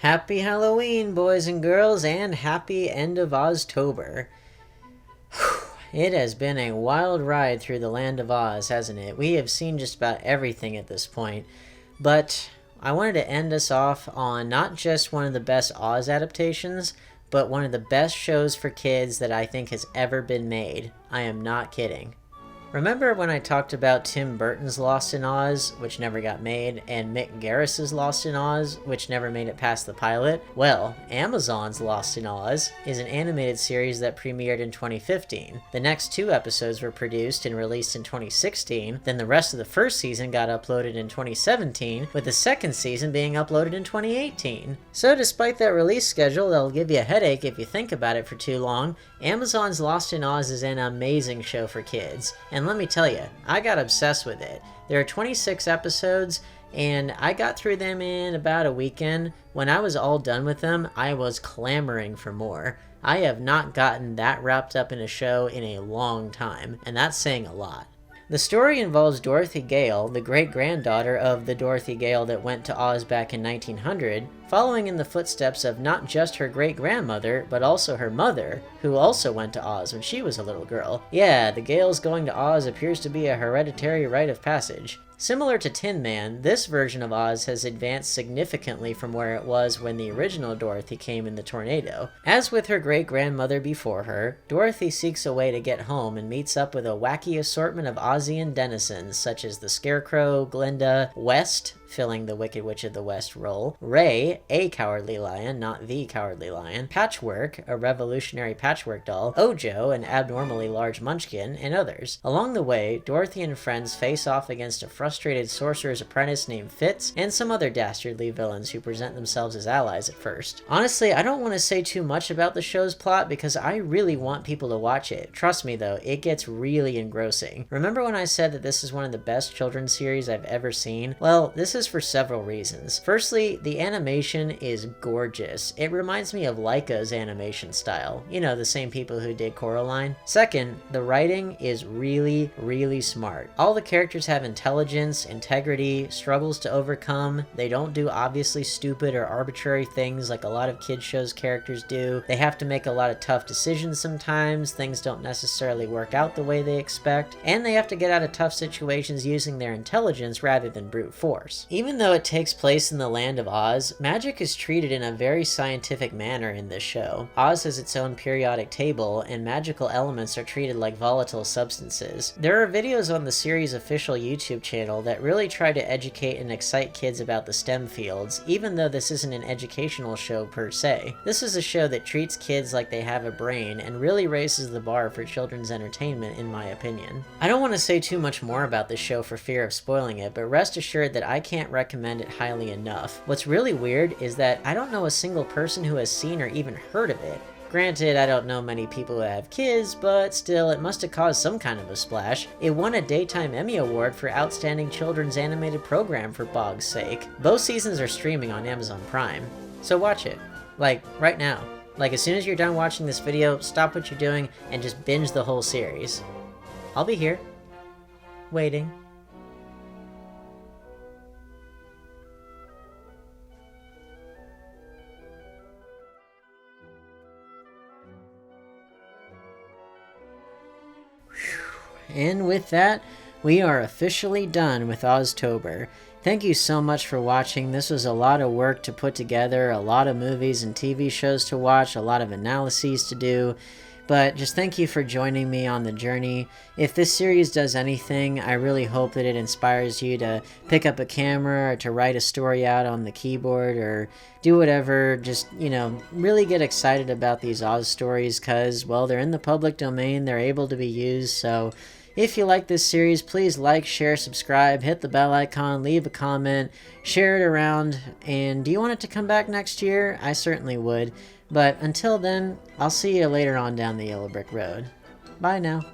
Happy Halloween, boys and girls, and happy end of Oztober. It has been a wild ride through the land of Oz, hasn't it? We have seen just about everything at this point. But I wanted to end us off on not just one of the best Oz adaptations, but one of the best shows for kids that I think has ever been made. I am not kidding. Remember when I talked about Tim Burton's Lost in Oz, which never got made, and Mick Garris's Lost in Oz, which never made it past the pilot? Well, Amazon's Lost in Oz is an animated series that premiered in 2015. The next 2 episodes were produced and released in 2016, then the rest of the first season got uploaded in 2017, with the second season being uploaded in 2018. So despite that release schedule that'll give you a headache if you think about it for too long, Amazon's Lost in Oz is an amazing show for kids. And let me tell you, I got obsessed with it. There are 26 episodes, and I got through them in about a weekend. When I was all done with them, I was clamoring for more. I have not gotten that wrapped up in a show in a long time, and that's saying a lot. The story involves Dorothy Gale, the great-granddaughter of the Dorothy Gale that went to Oz back in 1900, following in the footsteps of not just her great-grandmother, but also her mother, who also went to Oz when she was a little girl. Yeah, the Gales going to Oz appears to be a hereditary rite of passage. Similar to Tin Man, this version of Oz has advanced significantly from where it was when the original Dorothy came in the tornado. As with her great-grandmother before her, Dorothy seeks a way to get home and meets up with a wacky assortment of Ozian denizens such as the Scarecrow, Glinda, West, filling the Wicked Witch of the West role, Ray, a Cowardly Lion, not the Cowardly Lion, Patchwork, a revolutionary patchwork doll, Ojo, an abnormally large munchkin, and others. Along the way, Dorothy and friends face off against a frustrated sorcerer's apprentice named Fitz, and some other dastardly villains who present themselves as allies at first. Honestly, I don't want to say too much about the show's plot because I really want people to watch it. Trust me though, it gets really engrossing. Remember when I said that this is one of the best children's series I've ever seen? Well, this is for several reasons. Firstly, the animation is gorgeous. It reminds me of Laika's animation style. You know, the same people who did Coraline. Second, the writing is really, really smart. All the characters have intelligence, integrity, struggles to overcome. They don't do obviously stupid or arbitrary things like a lot of kids shows characters do. They have to make a lot of tough decisions sometimes. Things don't necessarily work out the way they expect. And they have to get out of tough situations using their intelligence rather than brute force. Even though it takes place in the land of Oz, magic is treated in a very scientific manner in this show. Oz has its own periodic table, and magical elements are treated like volatile substances. There are videos on the series' official YouTube channel that really try to educate and excite kids about the STEM fields, even though this isn't an educational show per se. This is a show that treats kids like they have a brain and really raises the bar for children's entertainment in my opinion. I don't want to say too much more about this show for fear of spoiling it, but rest assured that I can't recommend it highly enough. What's really weird is that I don't know a single person who has seen or even heard of it. Granted, I don't know many people who have kids, but still, it must have caused some kind of a splash. It won a Daytime Emmy Award for Outstanding Children's Animated Program for Bog's sake. Both seasons are streaming on Amazon Prime, so watch it. Like, right now. Like, as soon as you're done watching this video, stop what you're doing and just binge the whole series. I'll be here, waiting. And with that, we are officially done with Oztober. Thank you so much for watching. This was a lot of work to put together, a lot of movies and TV shows to watch, a lot of analyses to do. But just thank you for joining me on the journey. If this series does anything, I really hope that it inspires you to pick up a camera or to write a story out on the keyboard or do whatever. Just, you know, really get excited about these Oz stories because, well, they're in the public domain. They're able to be used. So if you like this series, please like, share, subscribe, hit the bell icon, leave a comment, share it around. And do you want it to come back next year? I certainly would. But until then, I'll see you later on down the yellow brick road. Bye now.